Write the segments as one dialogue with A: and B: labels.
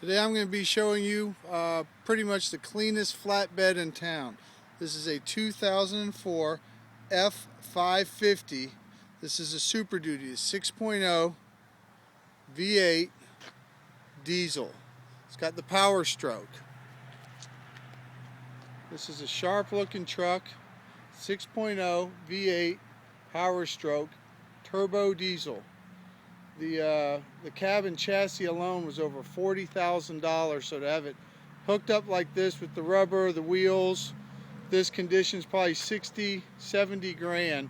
A: Today I'm going to be showing you pretty much the cleanest flatbed in town. This is a 2004 F-550. This is a Super Duty, a 6.0 V8 diesel. It's got the Powerstroke. This is a sharp looking truck, 6.0 V8 Powerstroke turbo diesel. The cab and chassis alone was over $40,000, so to have it hooked up like this with the rubber, the wheels, this condition is probably 60, 70 grand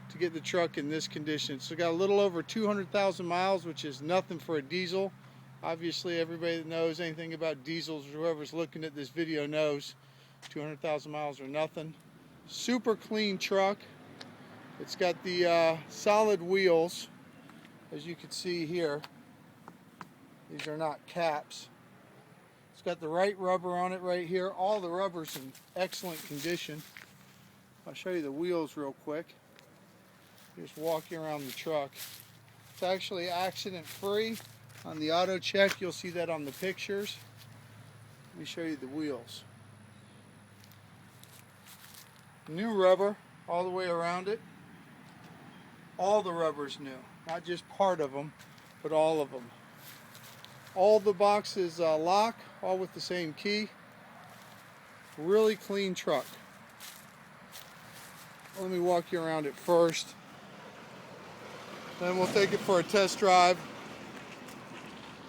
A: to get the truck in this condition. So got a little over 200,000 miles, which is nothing for a diesel. Obviously everybody that knows anything about diesels, whoever's looking at this video knows 200,000 miles are nothing. Super clean truck. It's got the solid wheels. As you can see here, these are not caps. It's got the right rubber on it right here. All the rubber's in excellent condition. I'll show you the wheels real quick. Just walk you around the truck. It's actually accident free. On the auto check, you'll see that on the pictures. Let me show you the wheels. New rubber all the way around it. All the rubber's new. Not just part of them, but all of them. All the boxes lock, all with the same key. Really clean truck. Let me walk you around it first. Then we'll take it for a test drive.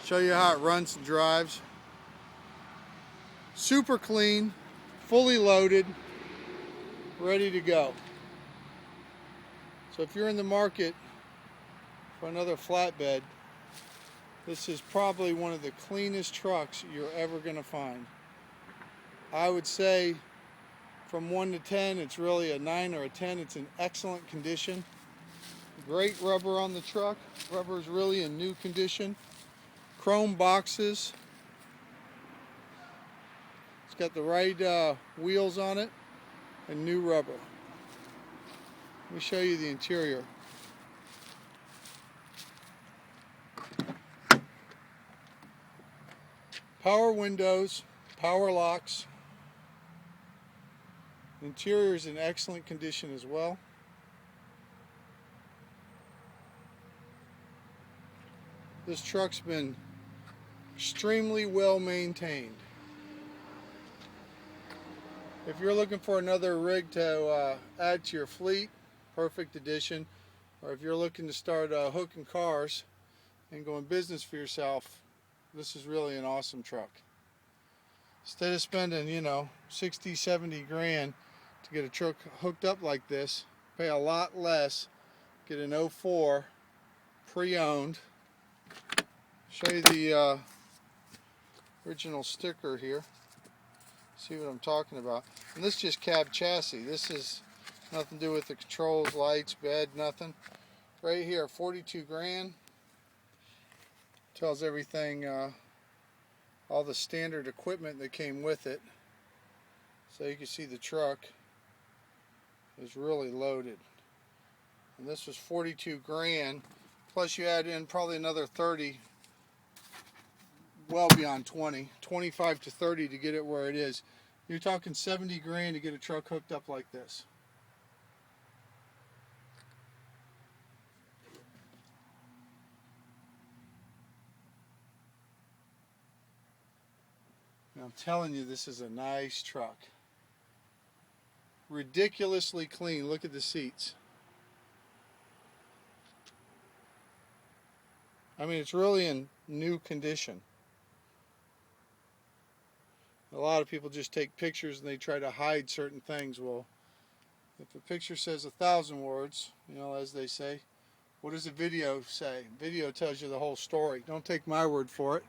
A: Show you how it runs and drives. Super clean, fully loaded, ready to go. So if you're in the market for another flatbed, this is probably one of the cleanest trucks you're ever going to find. I would say from 1 to 10, it's really a 9 or a 10. It's in excellent condition. Great rubber on the truck. Rubber is really in new condition. Chrome boxes. It's got the right wheels on it and new rubber. Let me show you the interior. Power windows, power locks. Interior is in excellent condition as well. This truck's been extremely well maintained. If you're looking for another rig to add to your fleet, perfect addition. Or if you're looking to start hooking cars and going business for yourself, this is really an awesome truck. Instead of spending, 60, 70 grand to get a truck hooked up like this, pay a lot less, get an 04 pre-owned. Show you the original sticker here. See what I'm talking about. And this is just cab chassis. This is nothing to do with the controls, lights, bed, nothing. Right here, 42 grand. Tells everything, all the standard equipment that came with it. So you can see the truck is really loaded. And this was 42 grand. Plus you add in probably another 30, well beyond 20, 25 to 30 to get it where it is. You're talking 70 grand to get a truck hooked up like this. I'm telling you, this is a nice truck. Ridiculously clean. Look at the seats. I mean, it's really in new condition. A lot of people just take pictures and they try to hide certain things. Well, if a picture says 1,000 words, as they say, what does a video say? Video tells you the whole story. Don't take my word for it.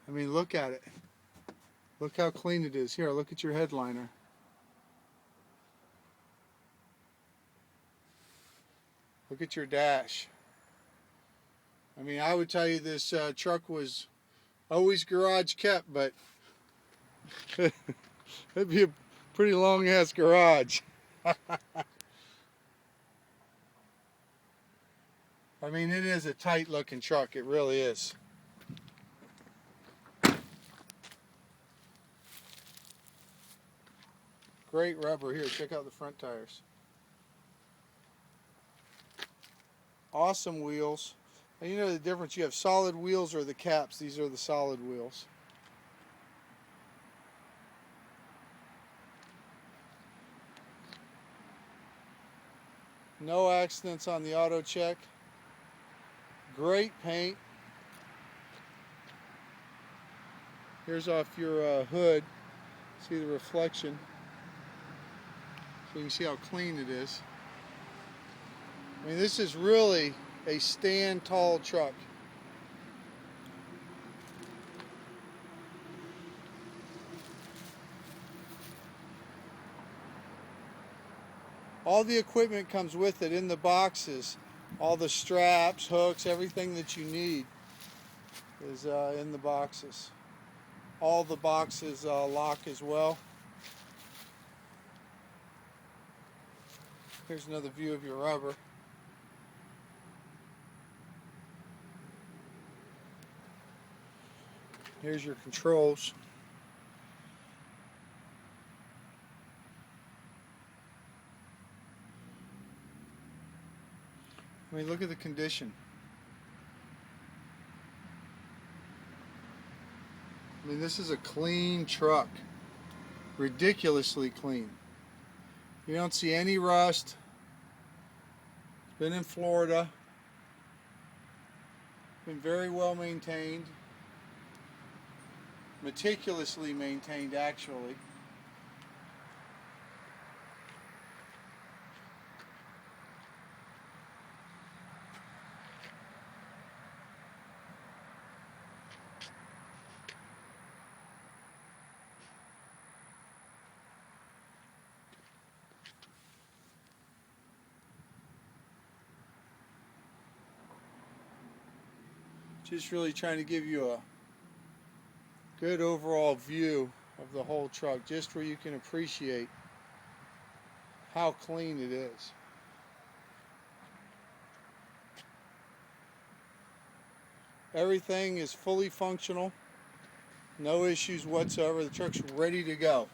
A: I mean, look at it. Look how clean it is. Here, look at your headliner. Look at your dash. I mean, I would tell you this truck was always garage kept, but it'd be a pretty long ass garage. I mean, it is a tight looking truck. It really is. Great rubber. Here, check out the front tires. Awesome wheels. And you know the difference, you have solid wheels or the caps. These are the solid wheels. No accidents on the auto check. Great paint. Here's off your hood. See the reflection. So you can see how clean it is. I mean, this is really a stand tall truck. All the equipment comes with it in the boxes. All the straps, hooks, everything that you need is in the boxes. All the boxes lock as well. Here's another view of your rubber. Here's your controls. I mean, look at the condition. I mean, this is a clean truck. Ridiculously clean. You don't see any rust. It's been in Florida. Been very well maintained. Meticulously maintained, actually. Just really trying to give you a good overall view of the whole truck, just where you can appreciate how clean it is. Everything is fully functional, no issues whatsoever. The truck's ready to go.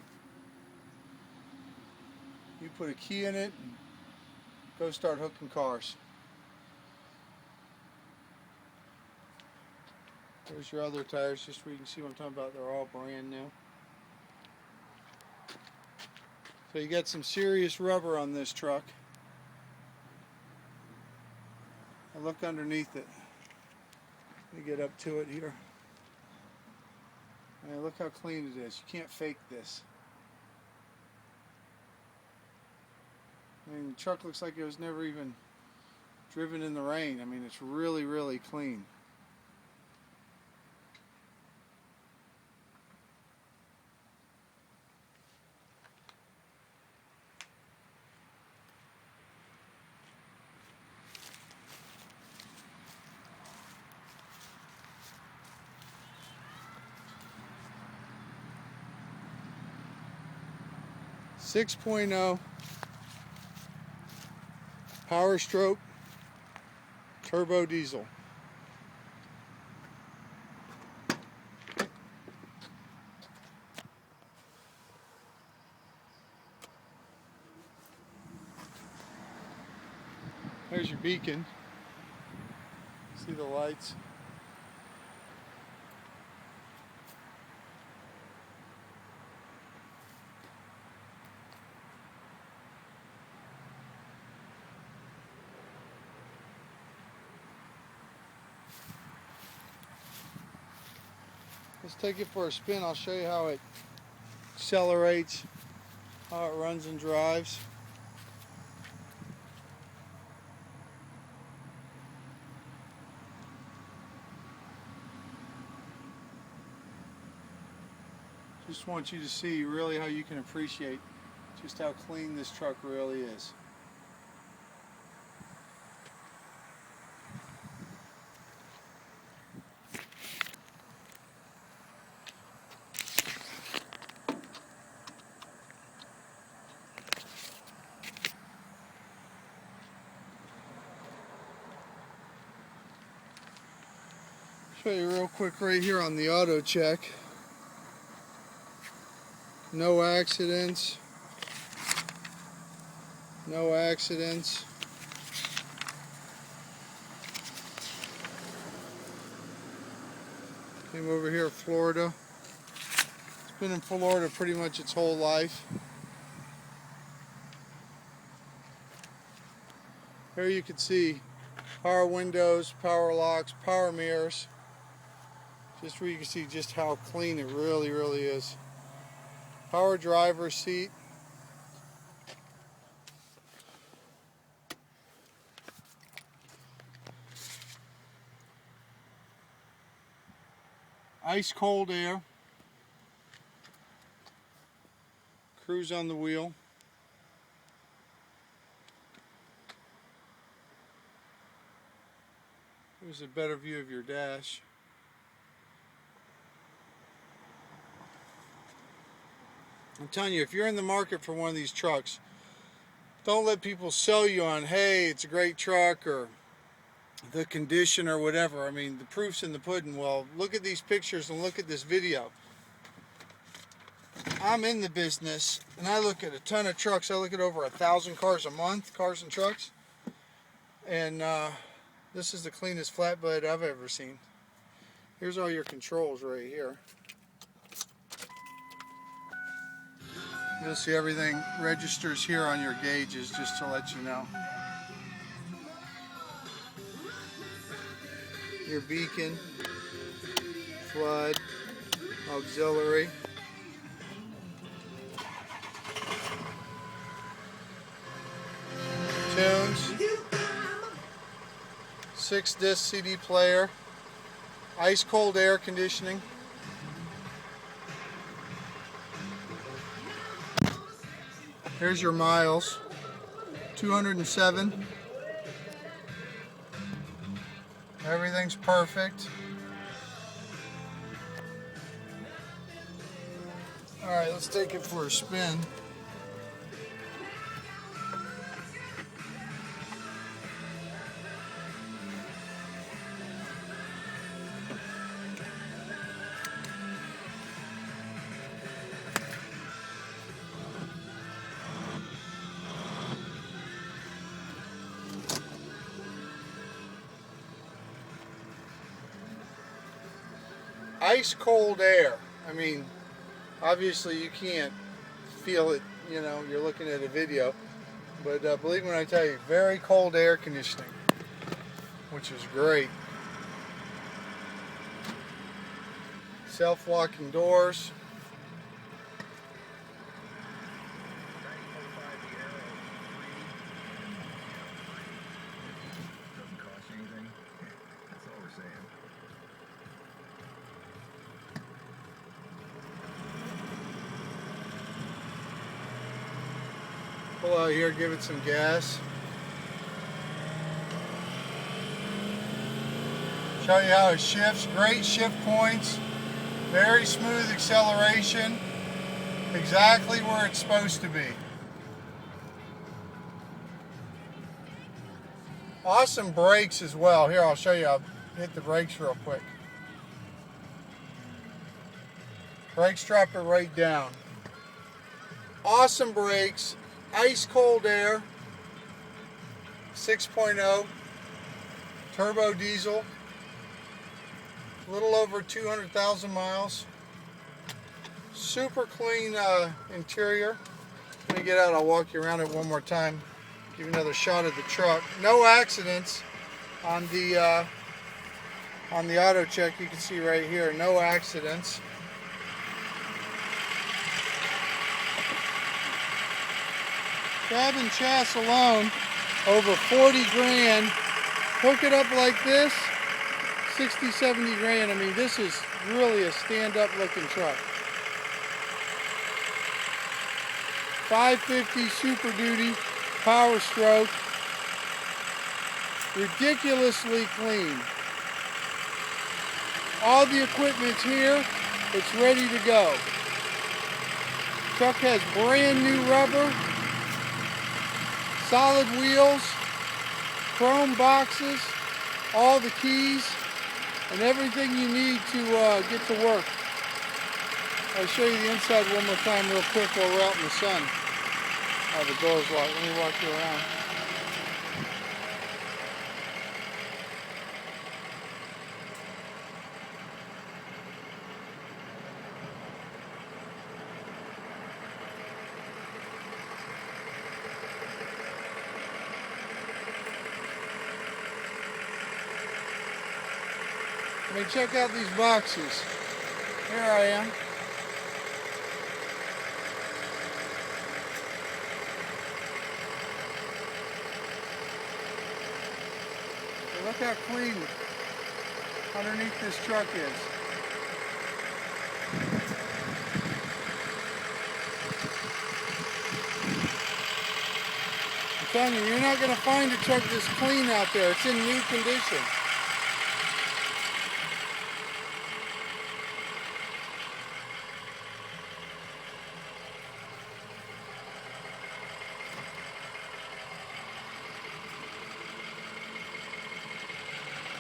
A: You put a key in it and go start hooking cars. There's your other tires, just where you can see what I'm talking about. They're all brand new. So you got some serious rubber on this truck. I look underneath it. Let me get up to it here. And look how clean it is. You can't fake this. I mean, the truck looks like it was never even driven in the rain. I mean, it's really, really clean. .0 Powerstroke turbo diesel. There's your beacon. See the lights? Let's take it for a spin. I'll show you how it accelerates, how it runs and drives. Just want you to see really how you can appreciate just how clean this truck really is. Show you real quick right here on the auto check. No accidents. No accidents. Came over here, Florida. It's been in Florida pretty much its whole life. Here you can see power windows, power locks, power mirrors. Just where you can see just how clean it really is. Power driver's seat. Ice cold air. Cruise on the wheel. Here's a better view of your dash. I'm telling you, if you're in the market for one of these trucks, don't let people sell you on, hey, it's a great truck or the condition or whatever. I mean, the proof's in the pudding. Well, look at these pictures and look at this video. I'm in the business and I look at a ton of trucks. I look at over 1,000 cars a month, cars and trucks. And this is the cleanest flatbed I've ever seen. Here's all your controls right here. You'll see everything registers here on your gauges, just to let you know. Your beacon, flood, auxiliary. Tunes. 6.This CD player. Ice cold air conditioning. Here's your miles, 207. Everything's perfect. All right, let's take it for a spin. Ice cold air. I mean, obviously you can't feel it, you know, you're looking at a video, but believe me when I tell you, very cold air conditioning, which is great. Self-locking doors.
B: Doesn't cost you anything. That's all we're saying.
A: Pull out here, give it some gas. Show you how it shifts. Great shift points. Very smooth acceleration. Exactly where it's supposed to be. Awesome brakes as well. Here, I'll show you. I'll hit the brakes real quick. Brakes drop it right down. Awesome brakes. Ice cold air. 6.0. Turbo diesel. A little over 200,000 miles. Super clean interior. Let me get out, I'll walk you around it one more time. Give you another shot of the truck. No accidents on the auto check. You can see right here, no accidents. Cab and chassis alone, over 40 grand. Hook it up like this, 60, 70 grand. I mean, this is really a stand-up looking truck. 550 Super Duty, Powerstroke. Ridiculously clean. All the equipment's here. It's ready to go. Truck has brand new rubber, solid wheels, chrome boxes, all the keys, and everything you need to get to work. I'll show you the inside one more time real quick while we're out in the sun. Oh, the door's locked. Let me walk you around. I mean, check out these boxes. Here I am. So look how clean underneath this truck is. I'm telling you, you're not going to find a truck this clean out there. It's in new condition.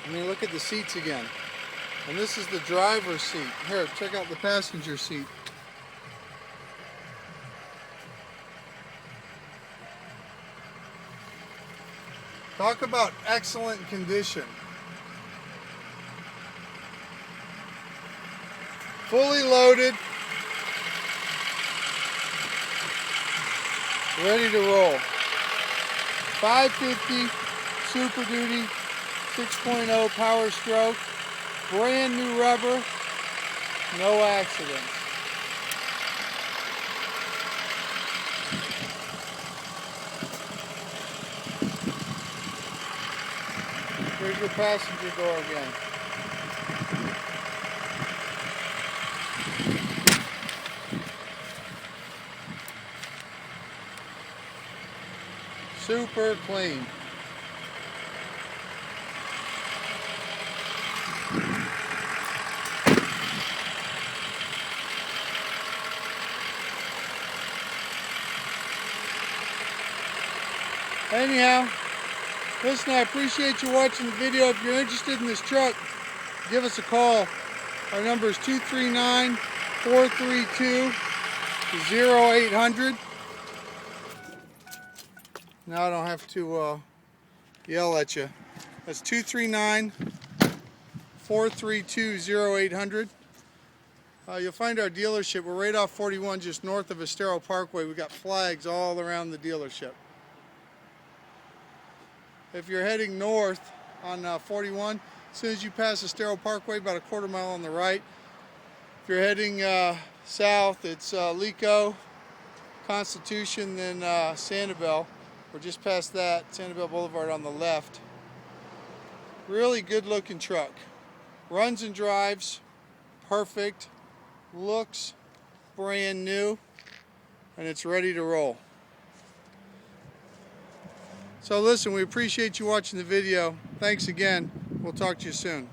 A: I mean, look at the seats again. And this is the driver's seat. Here, check out the passenger seat. Talk about excellent condition. Fully loaded. Ready to roll. 550 Super Duty 6.0 Powerstroke, brand new rubber, no accidents. Here's your passenger door again. Super clean. Anyhow, listen, I appreciate you watching the video. If you're interested in this truck, give us a call. Our number is 239-432-0800. Now I don't have to yell at you. That's 239-432-0800. You'll find our dealership. We're right off 41, just north of Estero Parkway. We've got flags all around the dealership. If you're heading north on 41, as soon as you pass Estero Parkway, about a quarter mile on the right. If you're heading south, it's Lico, Constitution, then Sanibel. We're just past that, Sanibel Boulevard on the left. Really good looking truck. Runs and drives, perfect. Looks brand new, and it's ready to roll. So listen, we appreciate you watching the video. Thanks again. We'll talk to you soon.